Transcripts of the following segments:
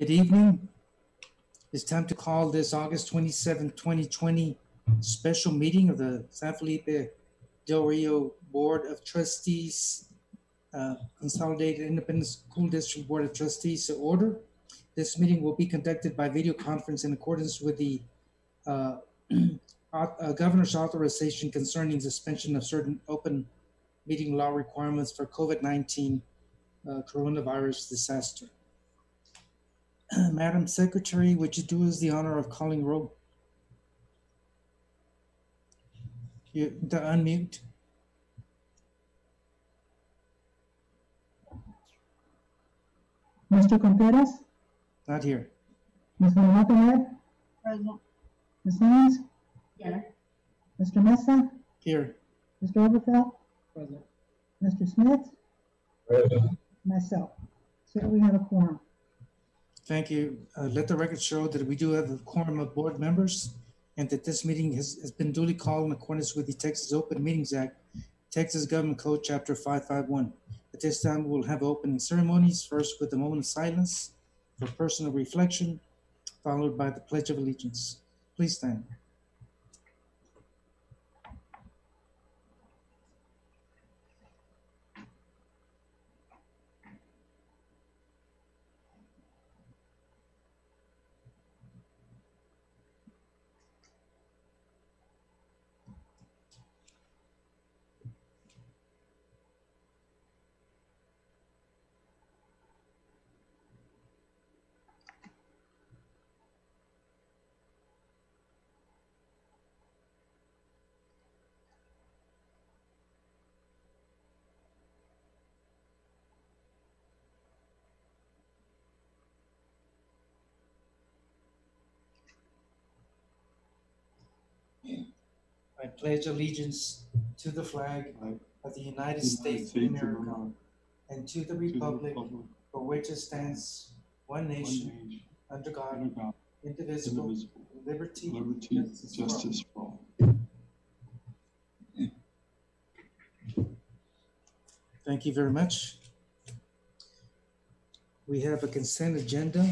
Good evening. It's time to call this August 27, 2020 special meeting of the San Felipe Del Rio Board of Trustees, Consolidated Independent School District Board of Trustees to order. This meeting will be conducted by video conference in accordance with the governor's authorization concerning suspension of certain open meeting law requirements for COVID-19 coronavirus disaster. Madam Secretary, would you do us the honor of calling roll? You to unmute. Mr. Contreras? Not here. Ms. Montenegro? Present. Ms. Haynes? Here. Mr. Mesa? Here. Mr. Overfeld? Present. Mr. Smith? Present. Myself. So we have a quorum. Thank you. Let the record show that we do have a quorum of board members and that this meeting has been duly called in accordance with the Texas Open Meetings Act, Texas Government Code Chapter 551. At this time, we'll have opening ceremonies, first with a moment of silence for personal reflection, followed by the Pledge of Allegiance. Please stand. I pledge allegiance to the flag of the United States of America and to the republic for which it stands, one nation, under God, indivisible, with liberty, and justice for all. Thank you very much. We have a consent agenda.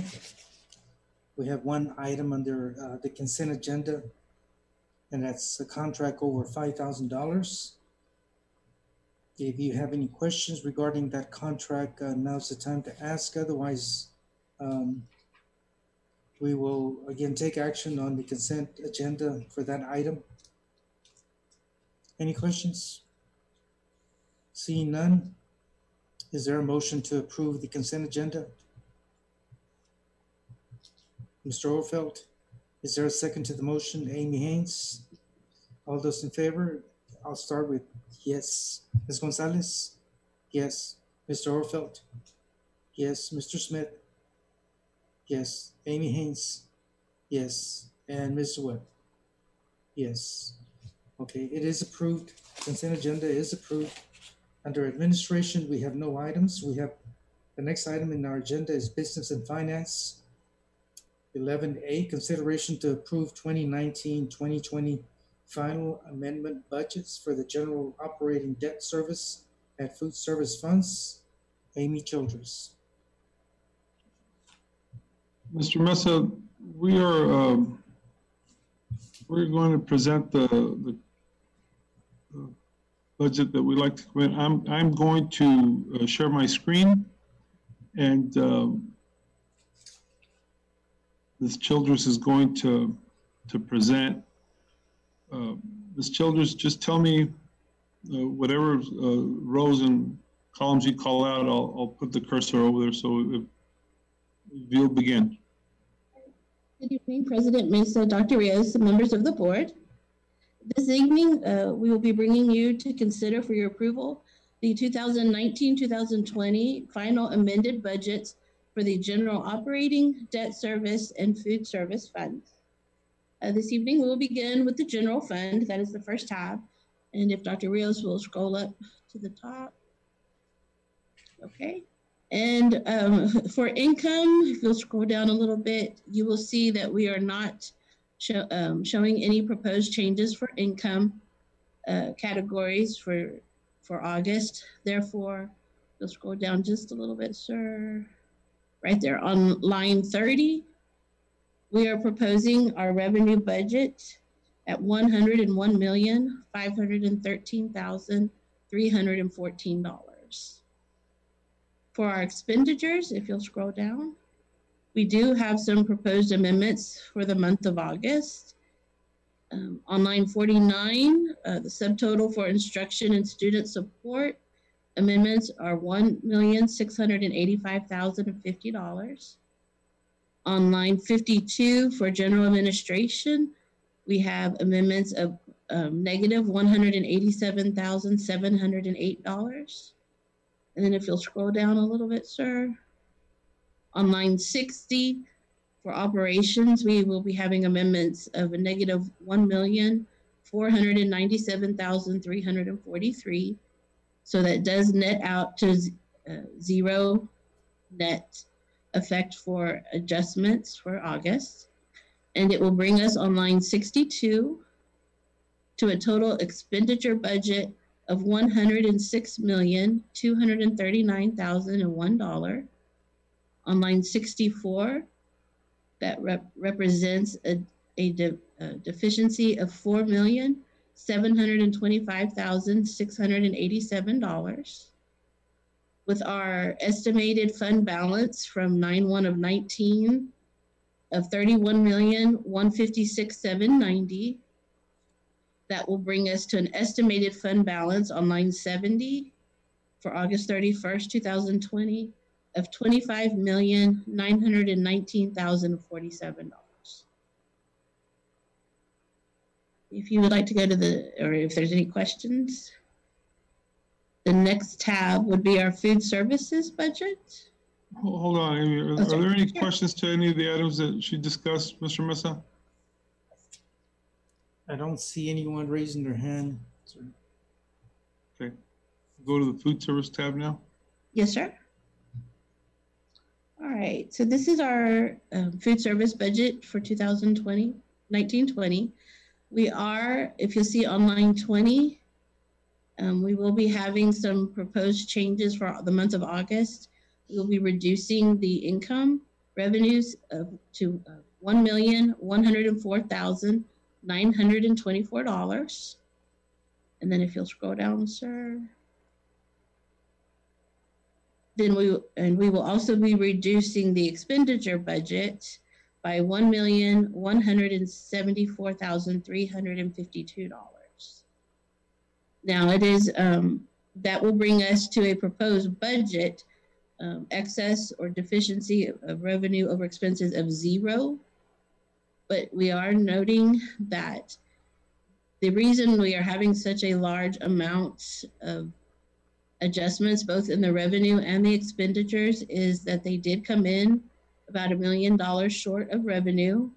We have one item under the consent agenda, and that's a contract over $5,000. If you have any questions regarding that contract, now's the time to ask. Otherwise, we will again take action on the consent agenda for that item. Any questions? Seeing none, is there a motion to approve the consent agenda? Mr. Overfeld? Is there a second to the motion? Amy Haynes? All those in favor? I'll start with yes. Ms. Gonzalez? Yes. Mr. Overfeld? Yes. Mr. Smith? Yes. Amy Haynes? Yes. And Ms. Webb? Yes. Okay, it is approved. Consent agenda is approved. Under administration, we have no items. We have the next item in our agenda is business and finance. 11A, consideration to approve 2019-2020 final amendment budgets for the general operating debt service and food service funds. Amy Childress. Mr. Mesa, we're going to present the budget that we'd like to commit. I'm going to share my screen, and Ms. Childress is going to present. Ms. Childress, just tell me whatever rows and columns you call out, I'll put the cursor over there, so if you'll begin. Good evening, President Mesa, Dr. Rios, members of the board. This evening, we will be bringing you to consider for your approval the 2019-2020 final amended budgets for the general operating, debt service, and food service funds. This evening, we will begin with the general fund. That is the first tab. And if Dr. Rios will scroll up to the top. Okay. And for income, if you'll scroll down a little bit, you will see that we are not showing any proposed changes for income categories for August. Therefore, you'll scroll down just a little bit, sir. right there on line 30, we are proposing our revenue budget at $101,513,314. For our expenditures, if you'll scroll down, we do have some proposed amendments for the month of August. On line 49, the subtotal for instruction and student support amendments are $1,685,050. On line 52 for general administration, we have amendments of negative $187,708. And then if you'll scroll down a little bit, sir, on line 60 for operations, we will be having amendments of a negative $1,497,343. So that does net out to zero net effect for adjustments for August. And it will bring us on line 62 to a total expenditure budget of $106,239,001. On line 64, that represents a deficiency of $4,725,687. With our estimated fund balance from 9/1 of 19 of $31,156,790, that will bring us to an estimated fund balance on line 70 for August 31st, 2020 of $25,919,047. If you would like to go to or if there's any questions, the next tab would be our food services budget. Hold on, Amy. Are there any questions to any of the items that she discussed, Mr. Mesa? I don't see anyone raising their hand. Okay. Go to the food service tab now. Yes, sir. All right. So this is our food service budget for 1920. We are, if you'll see on line 20, we will be having some proposed changes for the month of August. We'll be reducing the income revenues to $1,104,924. And then if you'll scroll down, sir. Then we will also be reducing the expenditure budget by $1,174,352. Now it is that will bring us to a proposed budget excess or deficiency of revenue over expenses of 0. But we are noting that the reason we are having such a large amount of adjustments, both in the revenue and the expenditures, is that they did come in about $1 million short of revenue.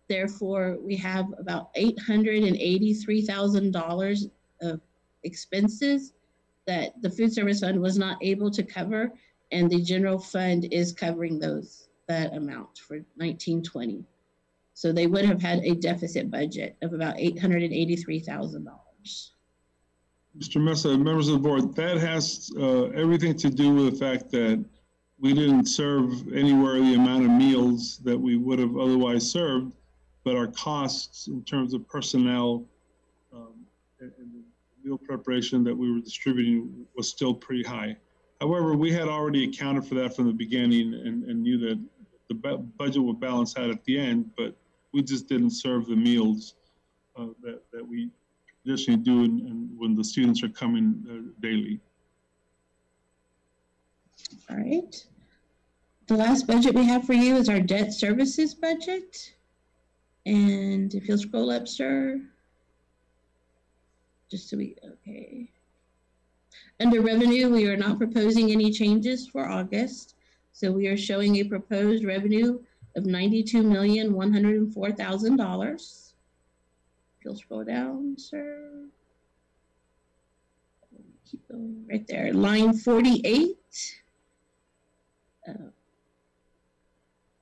Therefore, we have about $883,000 of expenses that the food service fund was not able to cover, and the general fund is covering that amount for 1920. So they would have had a deficit budget of about $883,000. Mr. Mesa, members of the board, that has everything to do with the fact that we didn't serve anywhere the amount of meals that we would have otherwise served, but our costs in terms of personnel and the meal preparation that we were distributing was still pretty high. However, we had already accounted for that from the beginning and knew that the budget would balance out at the end, but we just didn't serve the meals that we traditionally do and when the students are coming daily. All right. The last budget we have for you is our debt services budget. And if you'll scroll up, sir, just so okay. Under revenue, we are not proposing any changes for August. So we are showing a proposed revenue of $92,104,000. If you'll scroll down, sir. Keep going right there. Line 48.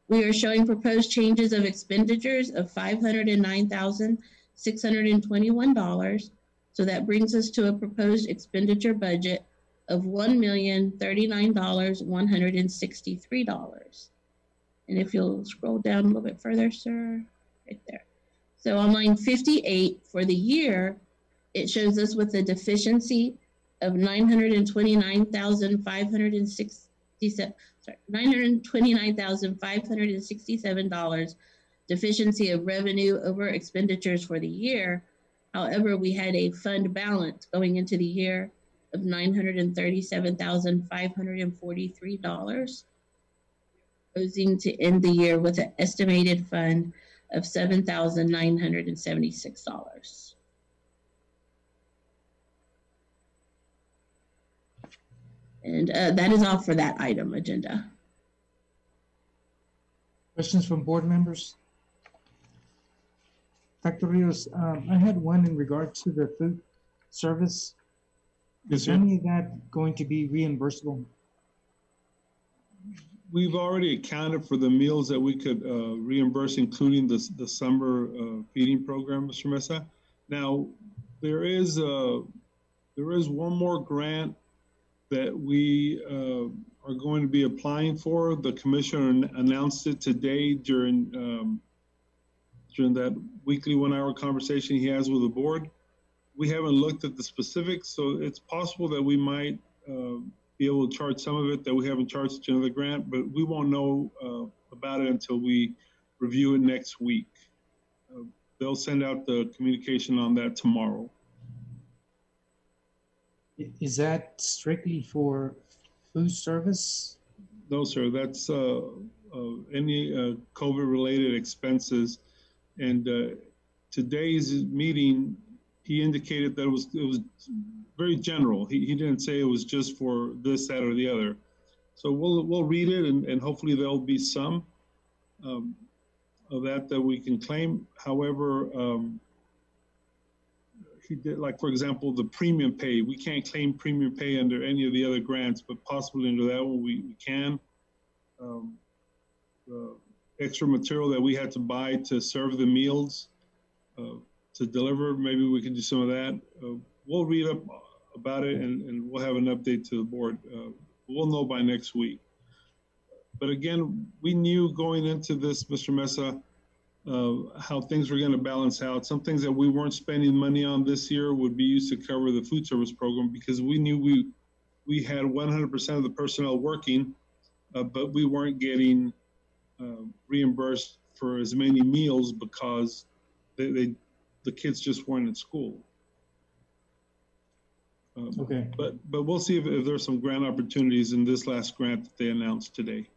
We are showing proposed changes of expenditures of $509,621. So that brings us to a proposed expenditure budget of $1,039,163. And if you'll scroll down a little bit further, sir, right there. So on line 58 for the year, it shows us with a deficiency of $929,567 deficiency of revenue over expenditures for the year. However, we had a fund balance going into the year of $937,543, proposing to end the year with an estimated fund of $7,976. And that is all for that item agenda. Questions from board members? Dr. Rios, I had one in regard to the food service. Yes, Is sir. any of that going to be reimbursable? We've already accounted for the meals that we could reimburse, including the summer feeding program, Mr. Mesa. Now, there is one more grant that we are going to be applying for. The commissioner announced it today during that weekly 1-hour conversation he has with the board. We haven't looked at the specifics, so it's possible that we might be able to charge some of it that we haven't charged to another grant, but we won't know about it until we review it next week. They'll send out the communication on that tomorrow. Is that strictly for food service? No, sir, that's any COVID-related expenses. And today's meeting, he indicated that it was very general. He didn't say it was just for this, that, or the other. So we'll read it, and hopefully there'll be some of that we can claim. However, he did, like, for example, the premium pay. We can't claim premium pay under any of the other grants, but possibly under that one we can. The extra material that we had to buy to serve the meals, to deliver, maybe we can do some of that. We'll read up about it, and we'll have an update to the board. We'll know by next week. But again, we knew going into this, Mr. Mesa, how things were going to balance out. Some things that we weren't spending money on this year would be used to cover the food service program, because we knew we had 100% of the personnel working, but we weren't getting reimbursed for as many meals because the kids just weren't in school. Okay. But we'll see if there's some grant opportunities in this last grant that they announced today.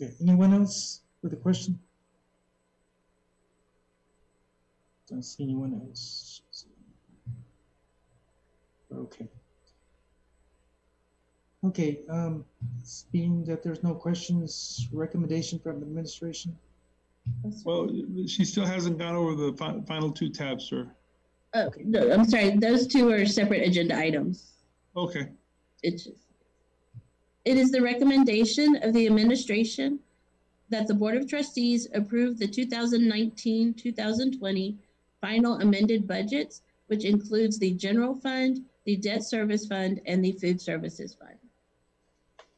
Okay. Anyone else with a question? Don't see anyone else. Okay. Okay. Being that there's no questions, recommendation from administration. Well, she still hasn't gone over the final two tabs, sir. Okay, no, I'm sorry. Those two are separate agenda items. Okay. It is the recommendation of the administration that the Board of Trustees approve the 2019-2020 final amended budgets, which includes the general fund, the debt service fund, and the food services fund.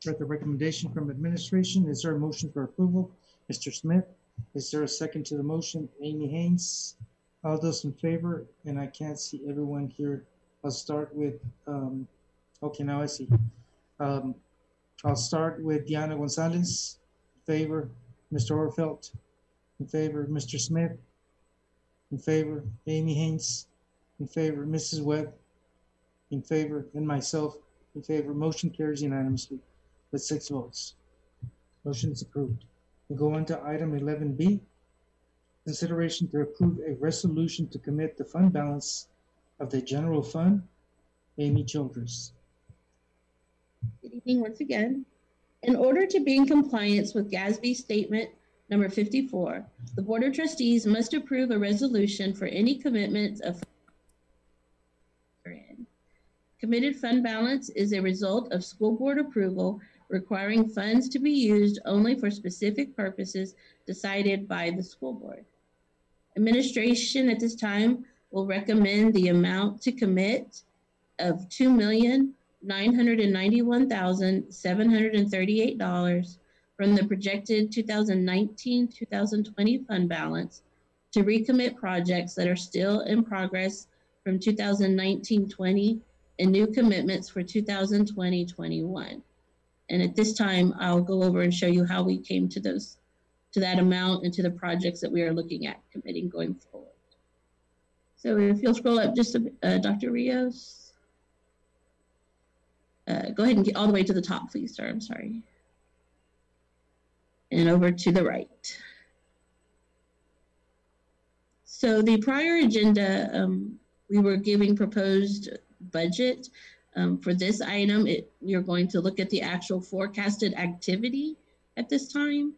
Read the recommendation from administration. Is there a motion for approval? Mr. Smith, is there a second to the motion? Amy Haynes, all those in favor? And I can't see everyone here. I'll start with, okay, now I see. I'll start with Diana Gonzalez, in favor. Mr. Orfeld, in favor. Mr. Smith, in favor. Amy Haynes, in favor. Mrs. Webb, in favor. And myself, in favor. Motion carries unanimously with 6 votes. Motion is approved. We go on to item 11B. Consideration to approve a resolution to commit the fund balance of the general fund. Amy Childress. Good evening once again. In order to be in compliance with GASB Statement Number 54, the Board of Trustees must approve a resolution for any commitments of committed fund balance is a result of school board approval requiring funds to be used only for specific purposes decided by the school board. Administration at this time will recommend the amount to commit of $2,100,000 $991,738 from the projected 2019-2020 fund balance to recommit projects that are still in progress from 2019-20 and new commitments for 2020-21. And at this time, I'll go over and show you how we came to that amount and to the projects that we are looking at committing going forward. So if you'll scroll up just a bit, Dr. Rios. Go ahead and get all the way to the top, please, sir. I'm sorry. And over to the right. So the prior agenda, we were giving proposed budget. For this item, we are going to look at the actual forecasted activity at this time.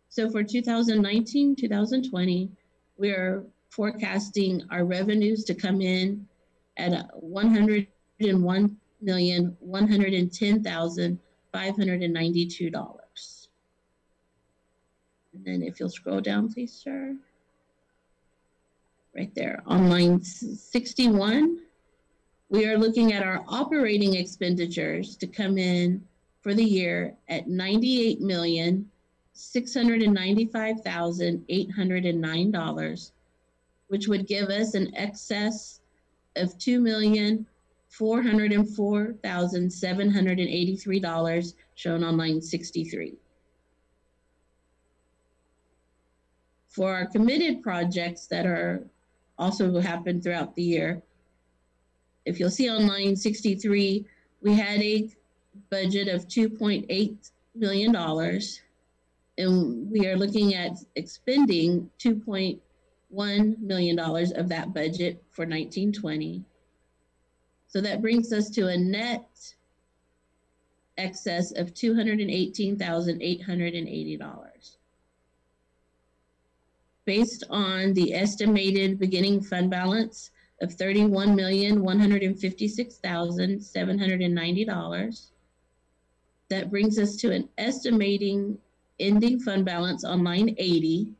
So for 2019-2020, we are forecasting our revenues to come in at $101,110,592. And then if you'll scroll down, please, sir. Right there on line 61. We are looking at our operating expenditures to come in for the year at $98,695,809, which would give us an excess of $2,404,783 shown on line 63. For our committed projects that are also happen throughout the year, if you'll see on line 63, we had a budget of $2.8 million, and we are looking at expending $2.1 million of that budget for 1920. So that brings us to a net excess of $218,880. Based on the estimated beginning fund balance of $31,156,790. That brings us to an estimating ending fund balance on line 80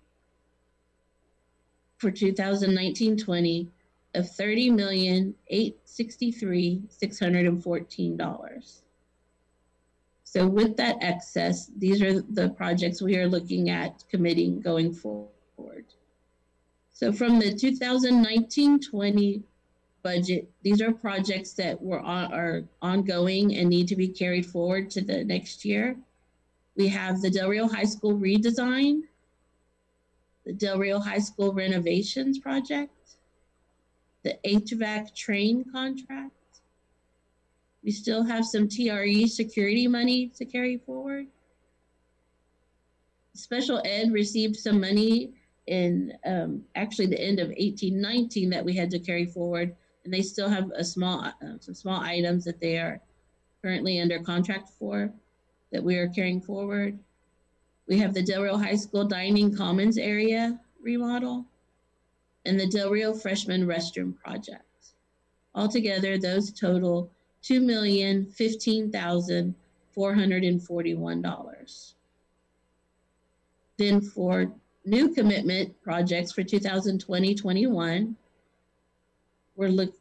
for 2019-20 of $30,863,614. So with that excess, these are the projects we are looking at committing going forward. So from the 2019-20 budget, these are projects that are ongoing and need to be carried forward to the next year. We have the Del Rio High School redesign, the Del Rio High School renovations project, the HVAC train contract. We still have some TRE security money to carry forward. Special ed received some money in actually the end of 18-19 that we had to carry forward, and they still have a some small items that they are currently under contract for that we are carrying forward. We have the Del Rio High School dining commons area remodel and the Del Rio freshman restroom project. Altogether, those total $2,015,441. Then for new commitment projects for 2020-21,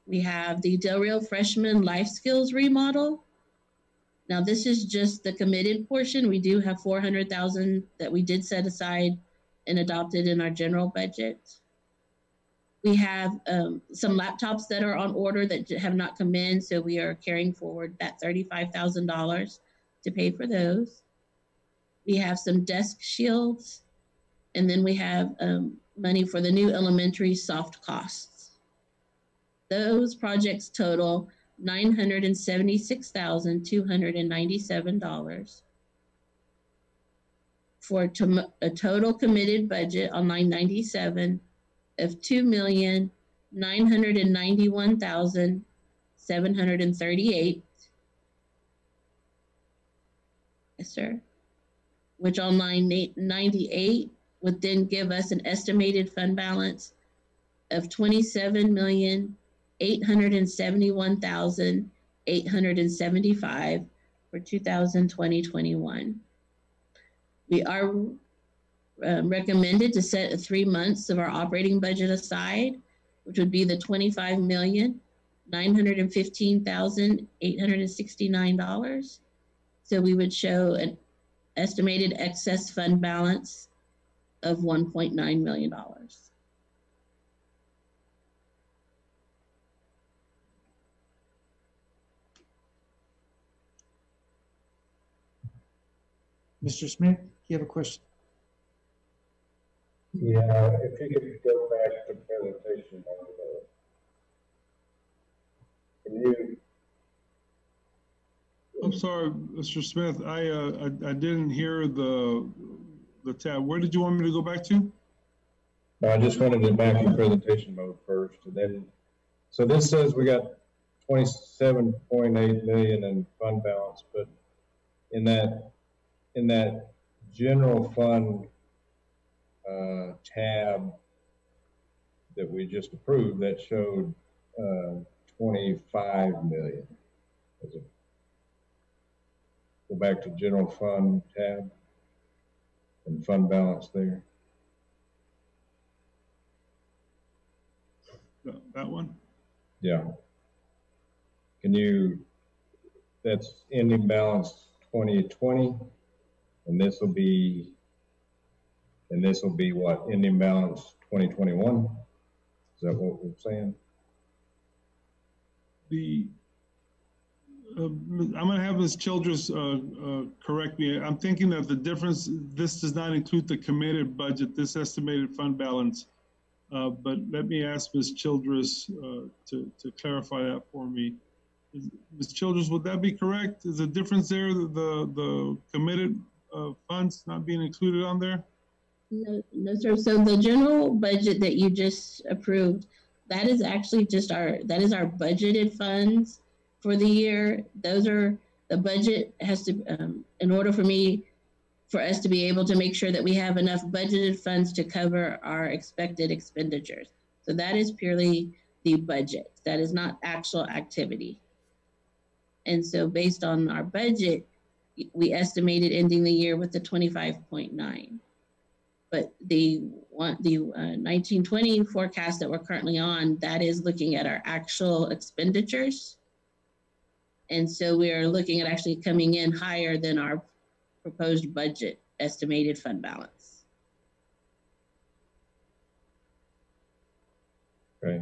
we have the Del Rio Freshman Life Skills remodel. Now this is just the committed portion. We do have $400,000 that we did set aside and adopted in our general budget. We have some laptops that are on order that have not come in, so we are carrying forward that $35,000 to pay for those. We have some desk shields, and then we have money for the new elementary soft costs. Those projects total $976,297 for a total committed budget on line 97 of $2,991,738. Yes, sir. Which on line 98 would then give us an estimated fund balance of $27,871,875 for 2020-21. We are recommended to set 3 months of our operating budget aside, which would be the $25 $915,869. So we would show an estimated excess fund balance of $1.9 million. Mr. Smith, you have a question? Yeah, if you could go back to presentation mode, can you? I'm sorry, Mr. Smith, I didn't hear the tab. Where did you want me to go back to? No, I just wanted to back in presentation mode first, and then, so this says we got 27.8 million in fund balance, but in that general fund tab that we just approved, that showed 25 million. Go back to general fund tab and fund balance there. That one? Yeah. Can you, that's ending balance 2020, and this will be what, ending balance 2021? Is that what we're saying? I'm going to have Ms. Childress correct me. I'm thinking that the difference, this does not include the committed budget, this estimated fund balance. But let me ask Ms. Childress to clarify that for me. Ms. Childress, would that be correct? Is the difference there the committed funds not being included on there? No, sir. So the general budget that you just approved, that is actually just our budgeted funds for the year. Those are, the budget has to, in order for us to be able to make sure that we have enough budgeted funds to cover our expected expenditures. So that is purely the budget. That is not actual activity. And so based on our budget, we estimated ending the year with the 25.9. But the 1920 forecast that we're currently on, that is looking at our actual expenditures. And so we are looking at actually coming in higher than our proposed budget estimated fund balance. Right.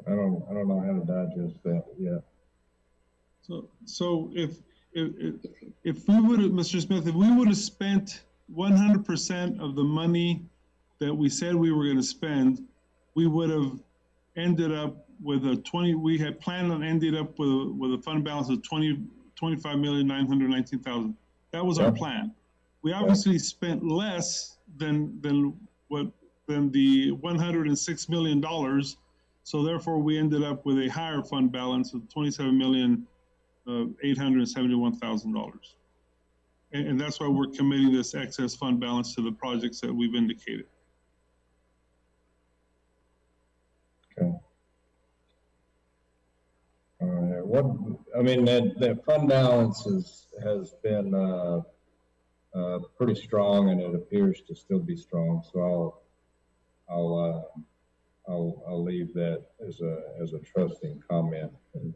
I don't know how to digest that yet. So if we would have, Mr. Smith, if we would have spent 100% of the money that we said we were going to spend, we would have ended up with we had planned on ending up with a fund balance of 25,919,000. That was our plan. We obviously spent less than the $106 million. So therefore we ended up with a higher fund balance of $27,871,000. And that's why we're committing this excess fund balance to the projects that we've indicated. Okay. All right. That fund balance has been pretty strong, and it appears to still be strong. So I'll leave that as a trusting comment and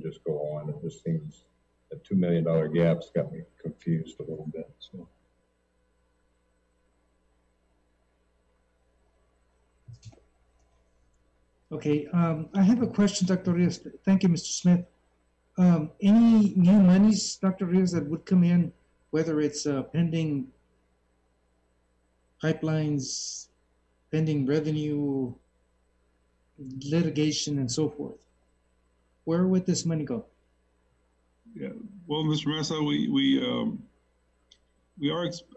just go on. It just seems that $2 million gap's got me confused a little bit. So. Okay, I have a question, Dr. Rios. Thank you, Mr. Smith. Any new monies, Dr. Rios, that would come in, whether it's pending pipelines, pending revenue, litigation, and so forth? Where would this money go? Yeah, well, Mr. Mesa,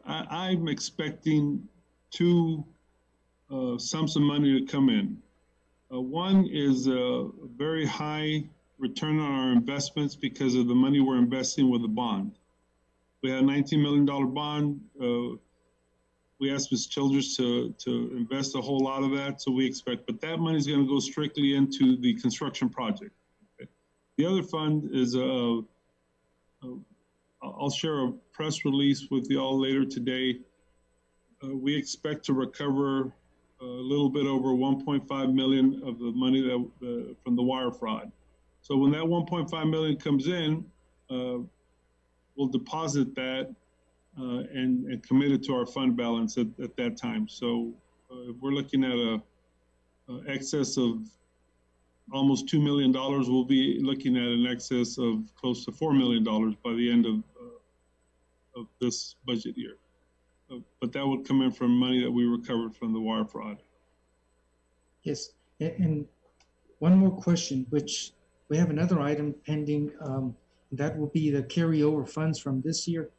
I'm expecting two sums of money to come in. One is a very high return on our investments because of the money we're investing with the bond. We had a $19 million bond. We asked Ms. Childress to invest a whole lot of that, so we expect, but that money is going to go strictly into the construction project. Okay. The other fund is, I'll share a press release with you all later today. We expect to recover a little bit over 1.5 million of the money that from the wire fraud. So when that 1.5 million comes in, we'll deposit that and commit it to our fund balance at that time. So if we're looking at a excess of almost $2 million, we'll be looking at an excess of close to $4 million by the end of this budget year. But that would come in from money that we recovered from the wire fraud. Yes, and one more question, which we have another item pending. That will be the carryover funds from this year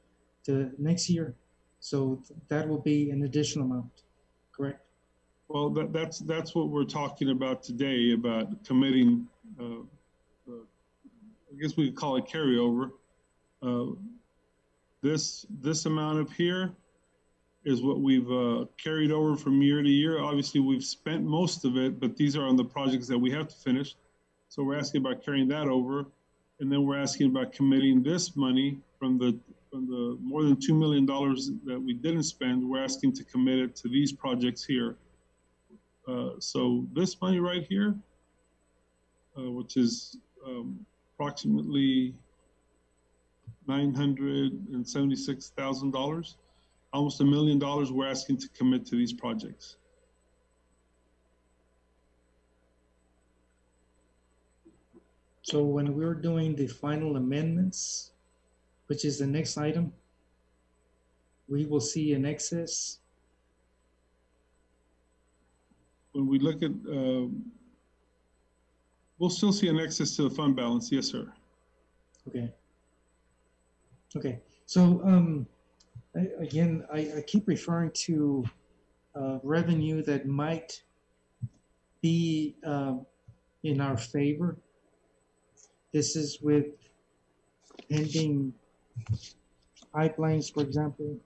to next year. So that will be an additional amount, correct? Well, that's what we're talking about today, about committing, I guess we could call it carryover. This amount of here is what we've carried over from year to year. Obviously, we've spent most of it, but these are on the projects that we have to finish. So we're asking about carrying that over. And then we're asking about committing this money from the more than $2 million that we didn't spend. We're asking to commit it to these projects here. So this money right here, which is approximately $976,000, almost $1 million, we're asking to commit to these projects. So when we're doing the final amendments, which is the next item, we will see an excess. When we look at, we'll still see an excess to the fund balance, yes, sir. Okay. Okay. So again, I keep referring to revenue that might be in our favor. This is with pending pipelines, for example.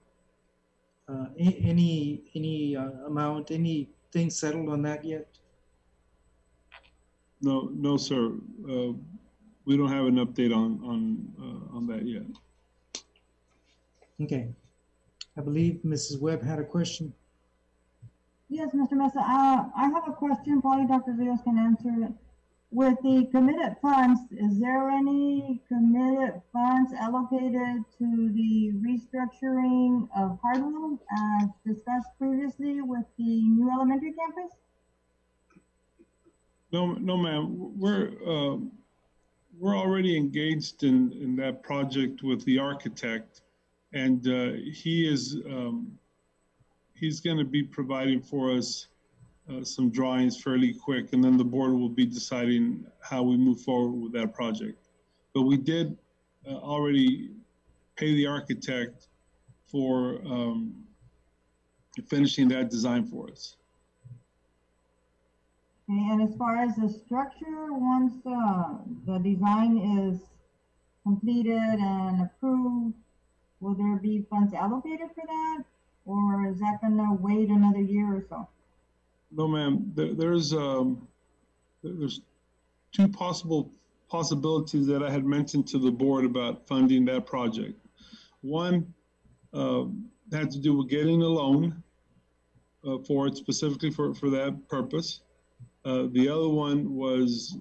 Any amount, anything settled on that yet? No, sir. We don't have an update on that yet. Okay. I believe Mrs. Webb had a question. Yes, Mr. Mesa, I have a question, probably Dr. Rios can answer it. With the committed funds, is there any committed funds allocated to the restructuring of Hartwell as discussed previously with the new elementary campus? No, ma'am. We're already engaged in that project with the architect, and he's going to be providing for us some drawings fairly quick, and then the board will be deciding how we move forward with that project. But we did already pay the architect for finishing that design for us. Okay, and as far as the structure, once the design is completed and approved, will there be funds allocated for that? Or is that gonna wait another year or so? No, ma'am. There's two possibilities that I had mentioned to the board about funding that project. One had to do with getting a loan for it, specifically for that purpose. The other one was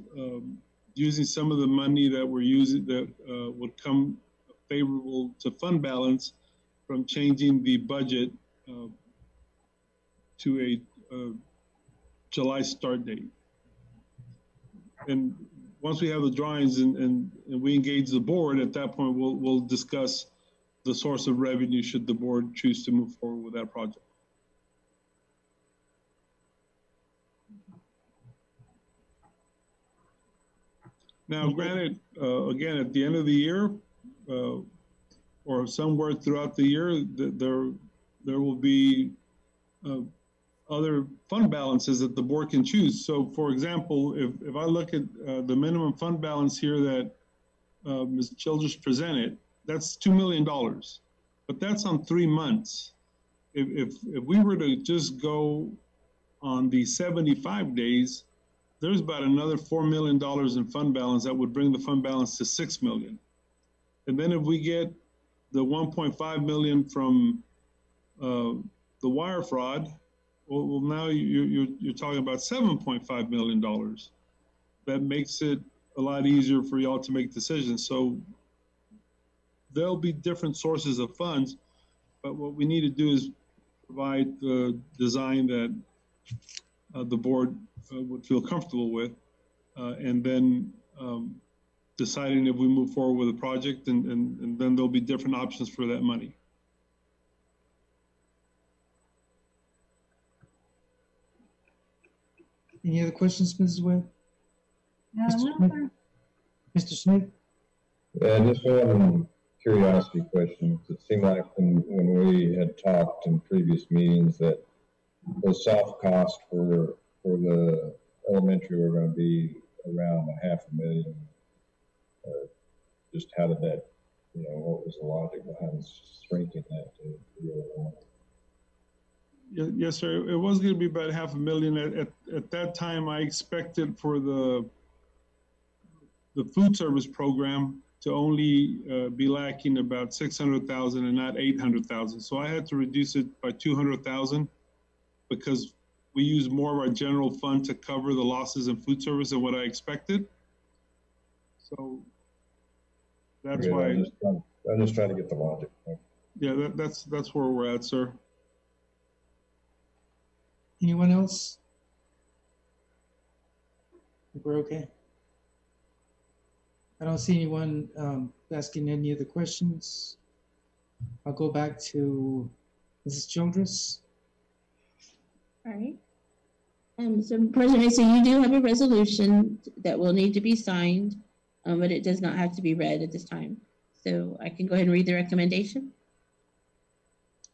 using some of the money that we're using that would come favorable to fund balance from changing the budget to a July start date. And once we have the drawings and we engage the board, at that point we'll discuss the source of revenue should the board choose to move forward with that project. Now, granted, again, at the end of the year, or somewhere throughout the year, there will be other fund balances that the board can choose. So, for example, if I look at the minimum fund balance here that Ms. Childress presented, that's $2 million, but that's on 3 months. If we were to just go on the 75 days, there's about another $4 million in fund balance that would bring the fund balance to $6 million. And then if we get the 1.5 million from the wire fraud, Well, now you're talking about $7.5 million. That makes it a lot easier for y'all to make decisions. So there'll be different sources of funds, but what we need to do is provide the design that the board would feel comfortable with, and then deciding if we move forward with a project, and then there'll be different options for that money. Any other questions, Mrs. Webb? No, Mr. no, Smith? sir. Mr. Smith? Yeah, just one curiosity question. It seemed like when we had talked in previous meetings that the soft cost for the elementary were going to be around $500,000. Just how did that, what was the logic behind shrinking that to $1? Yes, sir. It was going to be about $500,000. At that time, I expected for the food service program to only be lacking about 600,000 and not 800,000. So I had to reduce it by 200,000 because we use more of our general fund to cover the losses in food service than what I expected. So that's why. I'm just trying to get the logic. Yeah, that's where we're at, sir. Anyone else? We're okay. I don't see anyone asking any other questions. I'll go back to Mrs. Childress. All right. So President Mesa, you do have a resolution that will need to be signed, but it does not have to be read at this time. So I can go ahead and read the recommendation.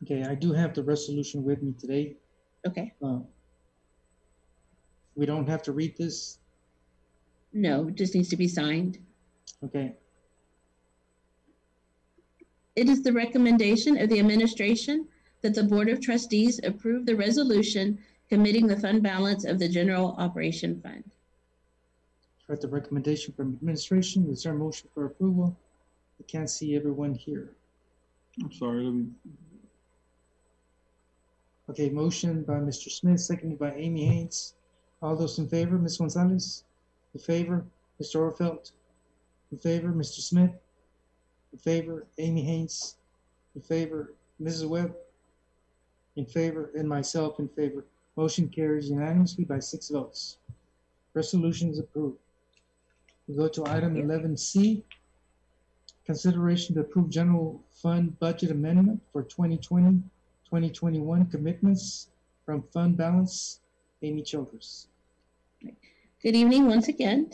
Okay, I do have the resolution with me today. Okay. We don't have to read this. No, it just needs to be signed. Okay. It is the recommendation of the administration that the Board of Trustees approve the resolution committing the fund balance of the General Operation Fund. At the recommendation from administration, is there a motion for approval? I can't see everyone here. I'm sorry. Okay, motion by Mr. Smith, seconded by Amy Haynes. All those in favor, Ms. Gonzalez? In favor, Mr. Orfeld? In favor, Mr. Smith? In favor, Amy Haynes? In favor, Mrs. Webb? In favor, and myself in favor. Motion carries unanimously by 6 votes. Resolution is approved. We go to item 11C. Consideration to approve general fund budget amendment for 2020-2021 commitments from fund balance. Amy Childress. Good evening once again.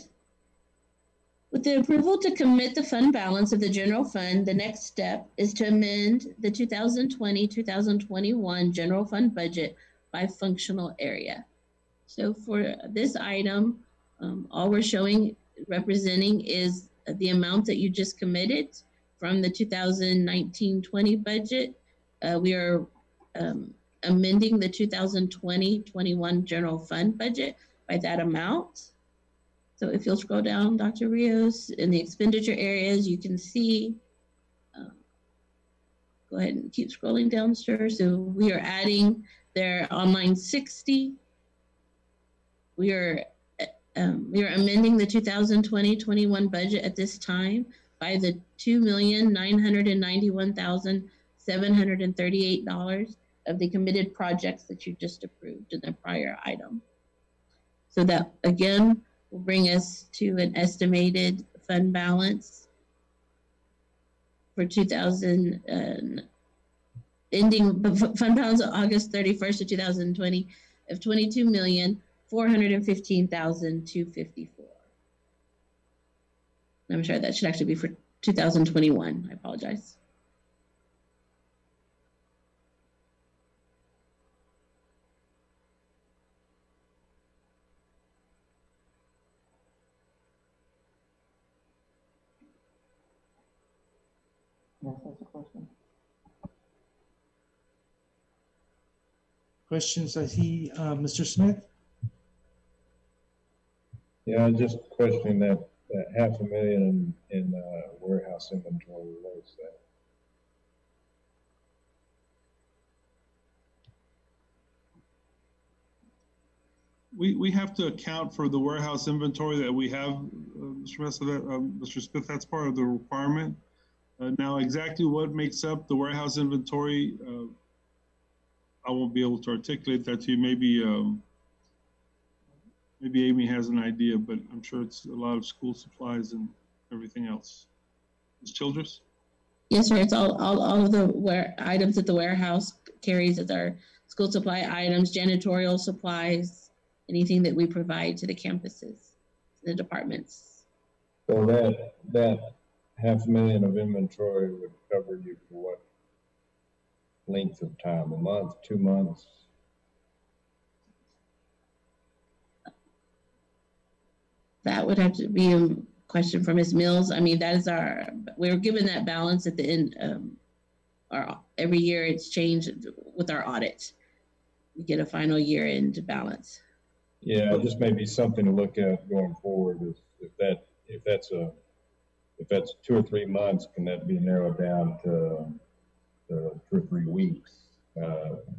With the approval to commit the fund balance of the general fund, the next step is to amend the 2020-2021 general fund budget by functional area. So for this item, all we're representing is the amount that you just committed from the 2019-20 budget. We are amending the 2020-21 general fund budget by that amount. So if you'll scroll down, Dr. Rios, in the expenditure areas, you can see, go ahead and keep scrolling down, sir. So we are adding there on line 60. We are amending the 2020-21 budget at this time by the $2,991,738 of the committed projects that you just approved in the prior item. So that again will bring us to an estimated fund balance for ending fund balance on August 31st of 2020 of $22,415,254. I'm sorry, that should actually be for 2021. I apologize. Yes, that's a question. Questions? I see Mr. Smith. Yeah, just questioning that $500,000 in warehouse inventory. What is that? we have to account for the warehouse inventory that we have, Mr. Mesa, Mr. Smith, that's part of the requirement. Now, exactly what makes up the warehouse inventory, I won't be able to articulate that to you. Maybe Amy has an idea, but I'm sure it's a lot of school supplies and everything else. Ms. Childress? Yes, sir. It's all of the items that the warehouse carries as our school supply items, janitorial supplies, anything that we provide to the campuses, the departments. So that $500,000 of inventory would cover you for what length of time? A month, 2 months? That would have to be a question for Ms. Mills. I mean, that is we're given that balance at the end. Every year it's changed with our audit. We get a final year-end balance. Yeah, just maybe something to look at going forward. If that's 2 or 3 months, can that be narrowed down to 2 or 3 weeks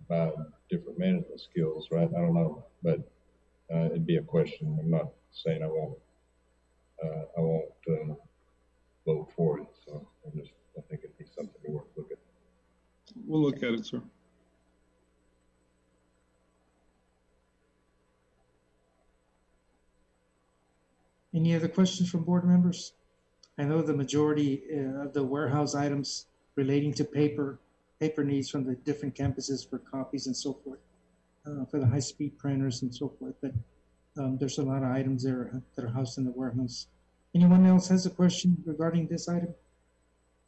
by different management skills, right? I don't know, but it'd be a question. I'm not saying I won't vote for it. So I think it'd be something to worth looking at. We'll look at it, sir. Any other questions from board members? I know the majority of the warehouse items relating to paper needs from the different campuses for copies and so forth, for the high-speed printers and so forth, but there's a lot of items there that are housed in the warehouse. Anyone else has a question regarding this item?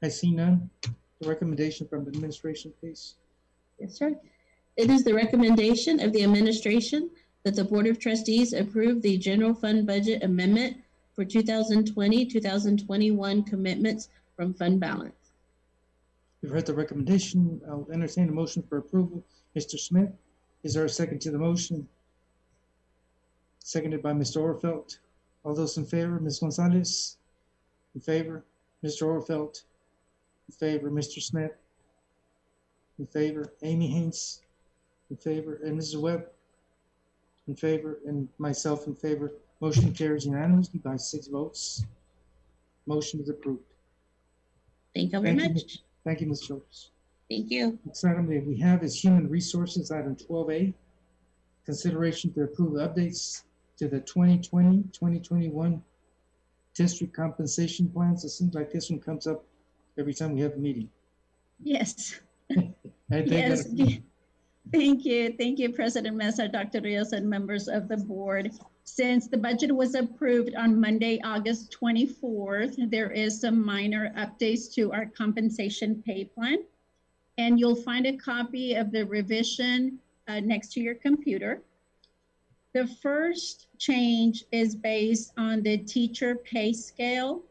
I see none. The recommendation from the administration, please. Yes, sir. It is the recommendation of the administration that the Board of Trustees approve the general fund budget amendment for 2020-2021 commitments from fund balance. You've heard the recommendation. I'll entertain a motion for approval. Mr. Smith, is there a second to the motion? Seconded by Mr. Orfeld. All those in favor, Ms. Gonzalez? In favor? Mr. Orfeld? In favor? Mr. Smith? In favor? Amy Haynes? In favor? And Mrs. Webb? In favor? And myself in favor. Motion carries unanimously by 6 votes. Motion is approved. Thank you very much. Thank you, Ms. Childress. Thank you. Next item that we have is Human Resources, item 12A. Consideration to approve updates to the 2020-2021 district compensation plans. It seems like this one comes up every time we have a meeting. Yes. Yes. Thank you, President Mesa, Dr. Rios, and members of the board. Since the budget was approved on Monday, August 24th, there is some minor updates to our compensation pay plan. And you'll find a copy of the revision next to your computer. The first change is based on the teacher pay scale.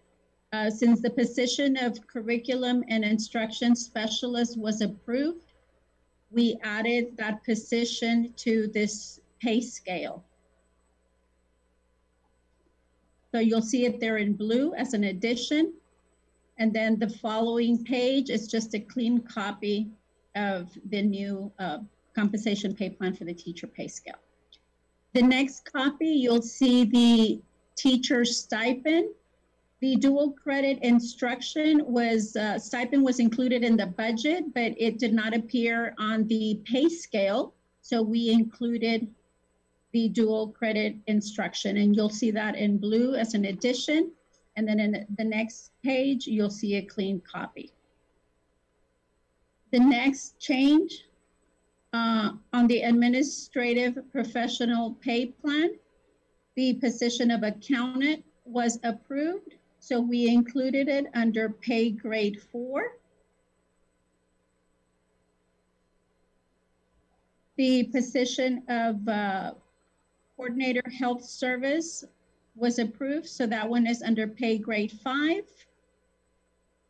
Since the position of curriculum and instruction specialist was approved, we added that position to this pay scale. So you'll see it there in blue as an addition. And then the following page is just a clean copy of the new compensation pay plan for the teacher pay scale. The next copy, you'll see the teacher stipend. The dual credit instruction stipend was included in the budget, but it did not appear on the pay scale. So we included the dual credit instruction, and you'll see that in blue as an addition. And then in the next page, you'll see a clean copy. The next change on the administrative professional pay plan, the position of accountant was approved. So we included it under pay grade 4. The position of coordinator health service was approved. So that one is under pay grade 5.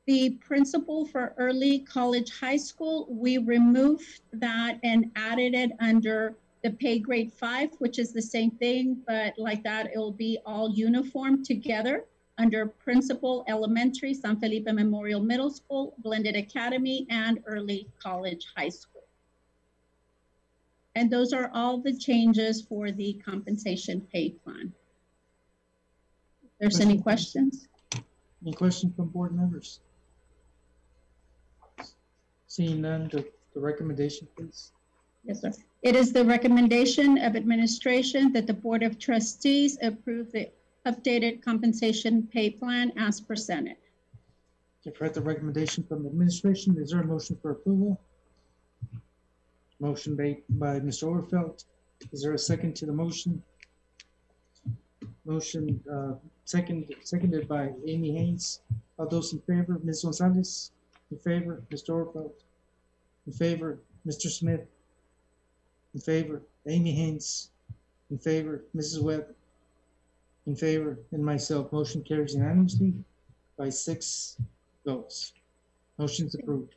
The principal for early college high school, we removed that and added it under the pay grade 5, which is the same thing, but like that, it will be all uniform together under principal elementary, San Felipe Memorial Middle School, Blended Academy, and early college high school. And those are all the changes for the compensation pay plan. If there's any questions? Any questions from board members? Seeing none, the recommendation, please. Yes, sir. It is the recommendation of administration that the Board of Trustees approve the updated compensation pay plan as presented. You've heard the recommendation from administration. Is there a motion for approval? Motion made by Mr. Overfelt. Is there a second to the motion? Motion seconded by Amy Haynes. All those in favor, Ms. Gonzalez? In favor, Mr. Overfelt? In favor, Mr. Smith? In favor, Amy Haynes? In favor, Mrs. Webb? In favor, and myself. Motion carries unanimously by 6 votes. Motion's approved.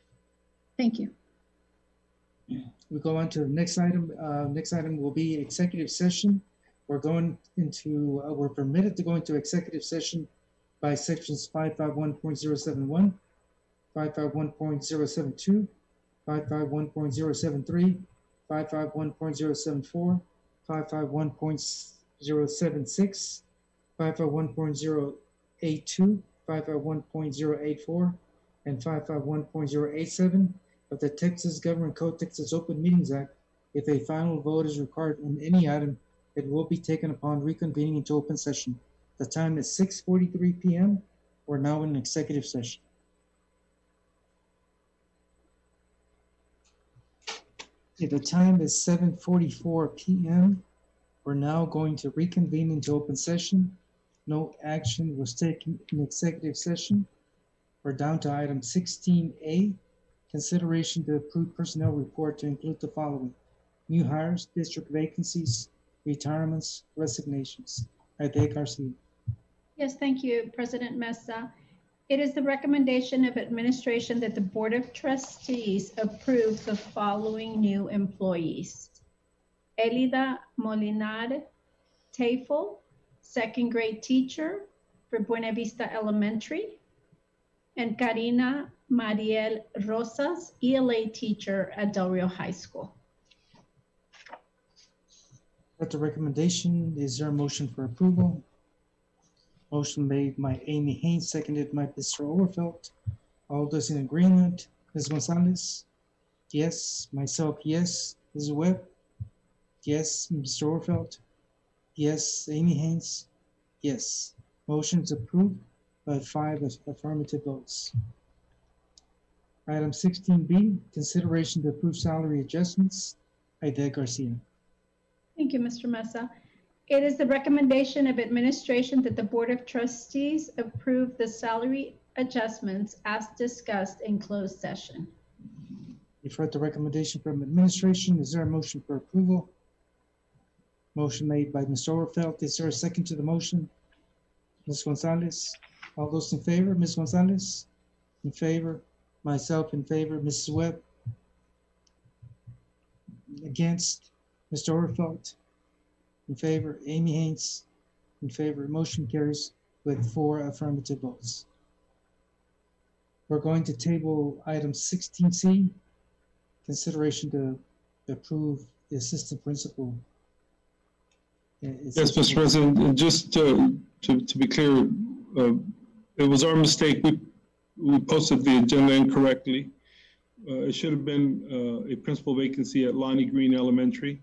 Thank you. We go on to the next item. Next item will be executive session. We're permitted to go into executive session by sections 551.071, 551.072, 551.073, 551.074, 551.076, 551.082, 551.084, and 551.087 of the Texas Government Code, Texas Open Meetings Act. If a final vote is required on any item, it will be taken upon reconvening into open session. The time is 6:43 p.m. We're now in executive session. Okay, the time is 7:44 p.m. We're now going to reconvene into open session. No action was taken in executive session. We're down to item 16A. Consideration to approve personnel report to include the following: new hires, district vacancies, retirements, resignations. Aide Garcia. Yes, thank you, President Mesa. It is the recommendation of administration that the Board of Trustees approve the following new employees: Elida Molinar Tafel, second grade teacher for Buena Vista Elementary, and Karina Mariel Rosas, ELA teacher at Del Rio High School. At the recommendation, is there a motion for approval? Motion made by Amy Haynes, seconded by Mr. Overfelt. All those in agreement? Ms. Gonzalez? Yes. Myself, yes. Ms. Webb? Yes. Mr. Overfelt? Yes. Amy Haynes? Yes. Motion is approved by 5 affirmative votes. Item 16B, consideration to approve salary adjustments. Aide Garcia. Thank you, Mr. Mesa. It is the recommendation of administration that the Board of Trustees approve the salary adjustments as discussed in closed session. You've heard the recommendation from administration. Is there a motion for approval? Motion made by Mr. Overfelt. Is there a second to the motion? Ms. Gonzalez? All those in favor? Ms. Gonzalez? In favor? Myself in favor. Mrs. Webb? Against? Mr. Overfelt? In favor. Amy Haynes? In favor. Motion carries with 4 affirmative votes. We're going to table item 16C, consideration to approve the assistant principal. Yes, Mr. President, and just to be clear, it was our mistake. We posted the agenda incorrectly. It should have been a principal vacancy at Lonnie Green Elementary.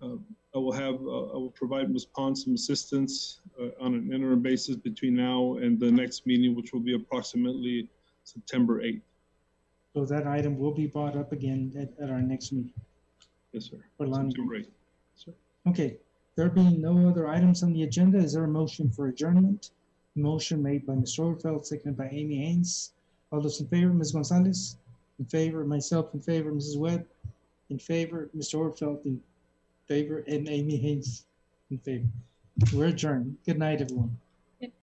I will provide Ms. Pond some assistance on an interim basis between now and the next meeting, which will be approximately September 8th. So that item will be brought up again at our next meeting. Yes, sir. For Lonnie. September 8th. Sir. Okay, there being no other items on the agenda, is there a motion for adjournment? Motion made by Mr. Overfelt, seconded by Amy Haynes. All those in favor, Ms. Gonzalez? In favor, myself in favor, Mrs. Webb? In favor, Mr. Overfelt in favor, and Amy Haynes in favor. We're adjourned. Good night, everyone.